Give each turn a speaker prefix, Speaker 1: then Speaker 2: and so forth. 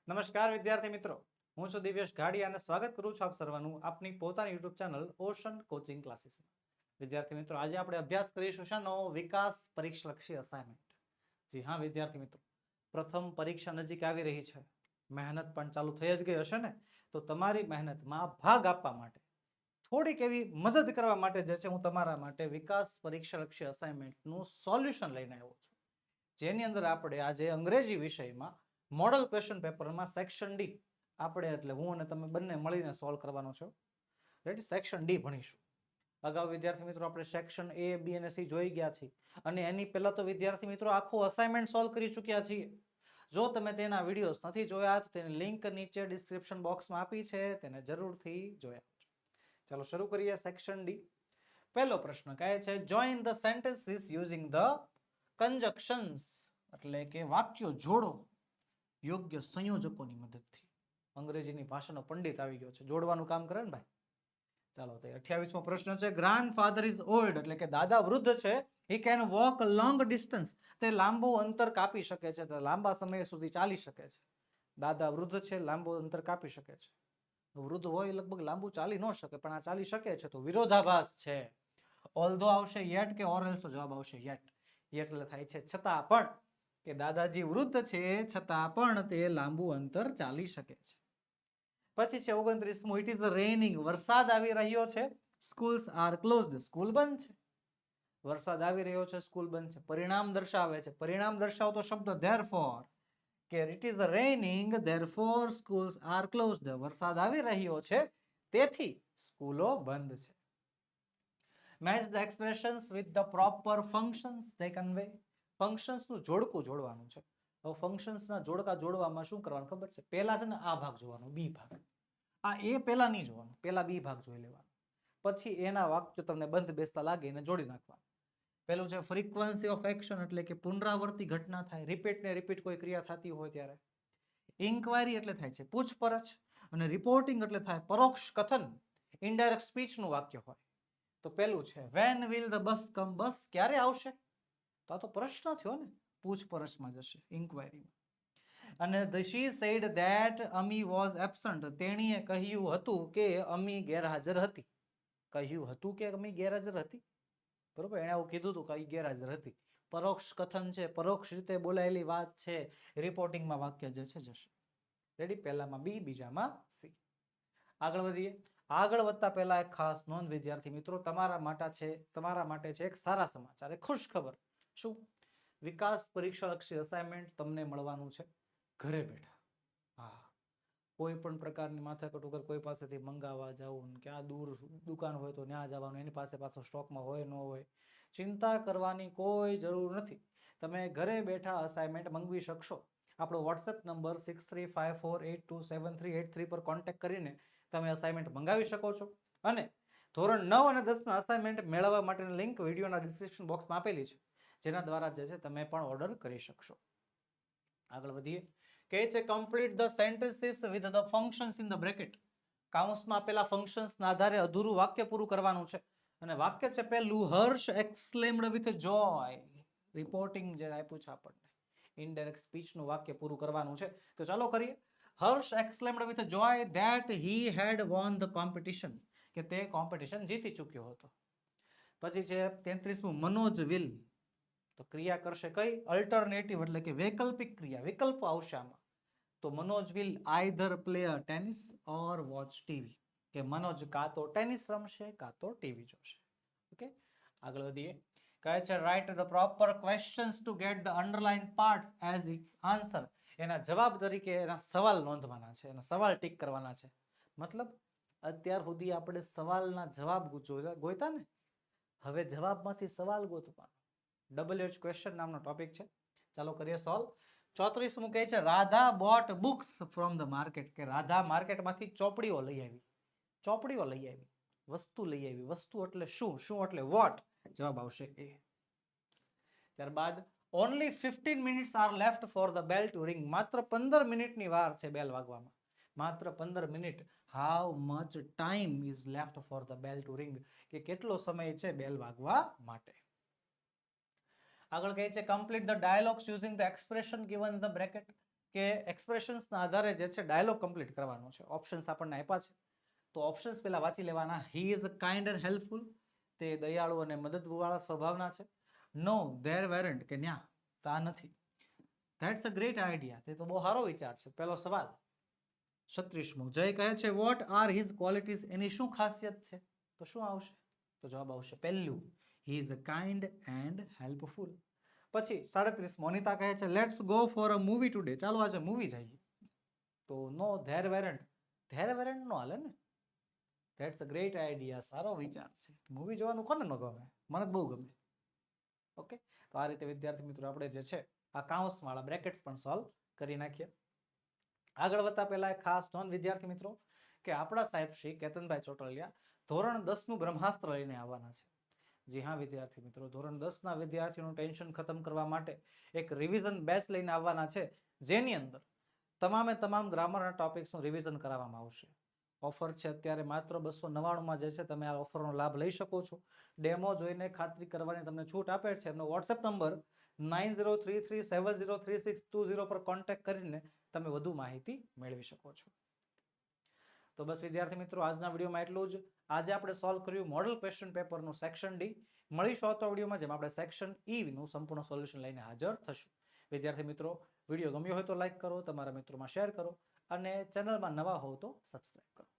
Speaker 1: નમસ્કાર વિદ્યાર્થી મિત્રો, હું છું દિવ્યેશ ઘાડિયા અને સ્વાગત કરું છું આપ સર્વનું આપની પોતાની યુટ્યુબ ચેનલ ઓશન કોચિંગ ક્લાસીસમાં. વિદ્યાર્થી મિત્રો, આજે આપણે અભ્યાસ કરીશું શાનો? વિકાસ પરીક્ષાલક્ષી અસાઇનમેન્ટ. જી હા વિદ્યાર્થી મિત્રો, પ્રથમ પરીક્ષા નજીક આવી રહી છે, મહેનત પણ ચાલુ થઈ જ ગઈ હશે ને? તો તમારી મહેનતમાં ભાગ આપવા માટે, થોડીક એવી મદદ કરવા માટે જે છે, હું તમારા માટે વિકાસ પરીક્ષાલક્ષી અસાઇનમેન્ટનું સોલ્યુશન લઈને આવ્યો છું, જેની અંદર આપણે આજે અંગ્રેજી વિષયમાં મોડલ ક્વેશ્ચન પેપરમાં સેક્શન ડી આપણે એટલે હું અને તમે બંને મળીને સોલ્વ કરવાનો છે. રેડી? સેક્શન ડી ભણીશું. અગાઉ વિદ્યાર્થી મિત્રો આપણે સેક્શન એ, બી અને સી જોઈ ગયા છીએ, અને એની પહેલા તો વિદ્યાર્થી મિત્રો આખું અસાઇનમેન્ટ સોલ્વ કરી ચૂક્યા છીએ. જો તમે તેના વિડીયોઝ નથી જોયા તો તેની લિંક નીચે ડિસ્ક્રિપ્શન બોક્સમાં આપી છે, તેને જરૂરથી જોયા. ચાલો શરૂ કરીએ સેક્શન ડી. પહેલો પ્રશ્ન કહે છે, join the sentences using the conjunctions, એટલે કે વાક્યો જોડો યોગ્ય સંયોજકોની મદદથી. અંગ્રેજીની ભાષાનો પંડિત આવી ગયો છે, જોડવાનું કામ કરે ને ભાઈ. ચાલો તો 28મો પ્રશ્ન છે, ગ્રાન્ડફાધર ઇઝ ઓલ્ડ, એટલે કે દાદા વૃદ્ધ છે. He can walk long distance, તે લાંબુ અંતર કાપી શકે છે, તે લાંબા સમય સુધી ચાલી શકે છે. દાદા વૃદ્ધ છે, લાંબુ અંતર કાપી શકે છે. વૃદ્ધ હોય લગભગ લાંબુ ચાલી ન શકે, પણ આ ચાલી શકે છે, તો વિરોધાભાસ છે. ઓલ્ધો આવશે યેટ કે ઓર એલ્સ? જવાબ આવશે યેટ. યેટ એટલે થાય છે છતાં પણ, કે દાદાજી વૃદ્ધ છે છતાં પણ તે લાંબુ અંતર ચાલી શકે છે. પછી છે 29મું, ઇટ ઇઝ રેનિંગ, વરસાદ આવી રહ્યો છે. સ્કૂલ્સ આર ક્લોઝડ, સ્કૂલ બંધ છે. વરસાદ આવી રહ્યો છે, સ્કૂલ બંધ છે. પરિણામ દર્શાવે છે, પરિણામ દર્શાવતો શબ્દ ધેરફોર, કે it is raining therefore schools are closed, વરસાદ આવી રહ્યો છે તેથી સ્કૂલો બંધ છે. Match the expressions with the proper functions they convey, ફંક્શન્સનું જોડકું જોડવાનું છે. હવે ફંક્શન્સના જોડકા જોડવામાં શું કરવાનું ખબર છે? પહેલા છે ને આ ભાગ જોવાનો, બી ભાગ. આ એ પહેલા નહીં જોવાનું, પહેલા બી ભાગ જોઈ લેવાનો, પછી એના વાક્યો તમને બંધ બેસતા લાગે એને જોડી નાખવાનું. પેલું છે ફ્રીક્વન્સી ઓફ એક્શન, એટલે કે પુનરાવર્તી ઘટના થાય, રિપીટ ને રિપીટ કોઈ ક્રિયા થતી હોય ત્યારે. ઇન્ક્વાયરી એટલે થાય છે પૂછપરછ, અને રિપોર્ટિંગ એટલે થાય પરોક્ષ કથન, ઇનડાયરેક્ટ સ્પીચનું વાક્ય હોય. તો પેલું છે વેન વિલ ધ બસ કમ, બસ ક્યારે આવશે? તો આ તો પ્રશ્ન થયો ને, પૂછપરછમાં જશે, ઇન્ક્વાયરીમાં. અને she said that Ami was absent, તેણીએ કહ્યું હતું કે અમી ગેરહાજર હતી. કહ્યું હતું કે અમી ગેરહાજર હતી, બરોબર? એણે એવું કીધું હતું કે એ ગેરહાજર હતી. પરોક્ષ કથન છે, પરોક્ષ રીતે બોલાયેલી વાત છે, રિપોર્ટિંગમાં વાક્ય જે છે જશે. રેડી? પહેલામાં બી, બીજામાં સી. આગળ વધીએ. આગળ વધતા પહેલા એક ખાસ નોંધ વિદ્યાર્થી મિત્રો, તમારા માટે છે એક સારા સમાચાર, એક ખુશ ખબર. શું? વિકાસ પરીક્ષાલક્ષી અસાઇનમેન્ટ તમને મળવાનું છે ઘરે બેઠા. હા, કોઈ પણ પ્રકારની માથાકૂટ વગર કોઈ પાસેથી મંગાવવા જવું, કે આ દૂર દુકાન હોય તો ત્યાં જવાનું, એની પાસે પાછો સ્ટોકમાં હોય ન હોય, ચિંતા કરવાની કોઈ જરૂર નથી. તમે ઘરે બેઠા અસાઇનમેન્ટ મંગવી શકશો. આપણો વોટ્સએપ નંબર 6354827383 પર કોન્ટેક્ટ કરીને તમે અસાઇનમેન્ટ મંગાવી શકો છો. અને ધોરણ 9 અને 10ના અસાઇનમેન્ટ મેળવવા માટેની લિંક વિડીયોના ડિસ્ક્રિપ્શન બોક્સમાં આપેલી છે, જેના દ્વારા જે છે તમે પણ ઓર્ડર કરી શકશો. આગળ વધીએ. કહે છે complete the sentences with the functions in the bracket. કાઉન્સમાં આપેલા ફંક્શન્સના આધારે અધૂરું વાક્ય પૂરું કરવાનું છે. અને વાક્ય છે પહેલું, હર્ષ એક્સક્લેમ્ડ વિથ જોય. રિપોર્ટિંગ જે આપ્યું છે આપણને, ઇનડાયરેક્ટ સ્પીચનું વાક્ય પૂરું કરવાનું છે. તો ચાલો કરીએ. Harsh exclaimed with joy that he had won the competition, કે તે કોમ્પિટિશન જીતી ચૂક્યો હતો. પછી છે 33મું, મનોજ વિલ, તો ક્રિયા કરશે કઈ? અલ્ટરનેટિવ, એટલે કે વૈકલ્પિક ક્રિયા, વિકલ્પ આવશે આમાં. તો Manoj will either play a tennis or watch TV, કે મનોજ કાં તો ટેનિસ રમશે કાં તો ટીવી જોશે. ઓકે, આગળ વધીએ. કહે છે write the proper questions to get the underline parts as its answer. એના જવાબ તરીકે એના સવાલ નોંધવાના છે, એના સવાલ ટીક કરવાના છે. મતલબ અત્યાર સુધી આપણે સવાલના જવાબ ગોઈતા ને, હવે જવાબમાંથી સવાલ ગોતવાનો. WH ક્વેશ્ચન નામનો ટોપિક છે. ચાલો કરીએ સોલ્વ. 34મું કહે છે Radha boat books from the market, કે રાધા માર્કેટમાંથી ચોપડીઓ લઈ આવી. ચોપડીઓ લઈ આવી, વસ્તુ લઈ આવી. વસ્તુ એટલે શું? શું એટલે વોટ? જવાબ આવશે એ. ત્યારબાદ only 15 minutes are left for the bell to ring, માત્ર 15 મિનિટની વાર છે બેલ વાગવામાં. માત્ર 15 minute. How much time is left for the bell to ring, કે કેટલો સમય છે બેલ વાગવા માટે. આગળ કહે છે complete the dialogues using the expression given the bracket, કે એક્સપ્રેશન્સના આધારે જે છે ડાયલોગ કમ્પ્લીટ કરવાનો છે. ઓપ્શન્સ આપણને આપ્યા છે, તો ઓપ્શન્સ પહેલા વાંચી લેવાના. He is kind and helpful, તે દયાળુ અને મદદવાળા સ્વભાવના છે. નો ધેર વેરન્ટ, કે ન્યા તા નથી. ધેટ્સ અ ગ્રેટ આઈડિયા, તે તો બહુ સારો વિચાર છે. પહેલો સવાલ. 36મો, જય કહે છે વોટ આર હિઝ ક્વોલિટીઝ, એની શું ખાસિયત છે? તો શું આવશે? તો જવાબ આવશે પહેલું, he is kind and helpful. પછી 37, મોનિતા કહે છે let's go for a movie today, ચાલો આજે મૂવી જઈએ. તો નો ધેર વેરન્ટ, ધેર વેરન્ટ નો હાલે ને. ધેટ્સ અ ગ્રેટ આઈડિયા, સારો વિચાર છે. મૂવી જોવાનું કોને ન ગમે? મને બહુ ગમે. ઓકે, તો આ રીતે વિદ્યાર્થી મિત્રો આપણે જે છે આ કાઉન્સવાળા બ્રેકેટ્સ પણ સોલ્વ કરી નાખીએ. આગળ વધતા પહેલા એક ખાસ નોંધ વિદ્યાર્થી મિત્રો, કે આપણા સાહેબ શ્રી કેતનભાઈ ચોટલિયા ધોરણ 10નું બ્રહ્માસ્ત્ર લઈને આવવાના છે. જી હા વિદ્યાર્થી મિત્રો, ધોરણ 10ના વિદ્યાર્થીઓનું ટેન્શન ખતમ કરવા માટે એક રિવિઝન બેચ લઈને આવવાના છે, જેની અંદર તમામ ગ્રામરના ટોપિક્સનું રિવિઝન કરાવવામાં આવશે. ઓફર છે અત્યારે માત્ર 299માં જે છે તમે આ ઓફરનો લાભ લઈ શકો છો. ડેમો જોઈને ખાતરી કરવાની તમને છૂટ આપે છે. એમનો વોટ્સએપ નંબર 9033703620 પર કોન્ટેક્ટ કરીને તમે વધુ માહિતી મેળવી શકો છો. તો બસ વિદ્યાર્થી મિત્રો, આજના વિડીયોમાં એટલું જ. આજે આપણે સોલ્વ કર્યું મોડલ ક્વેશ્ચન પેપરનું સેક્શન ડી. મળીશું આવતા વિડીયોમાં, જેમાં આપણે સેક્શન ઈ નું સંપૂર્ણ સોલ્યુશન લઈને હાજર થશું. વિદ્યાર્થી મિત્રો, વિડીયો ગમ્યો હોય તો લાઈક કરો, તમારા મિત્રોમાં શેર કરો અને ચેનલમાં નવા હોવ તો સબસ્ક્રાઈબ કરો.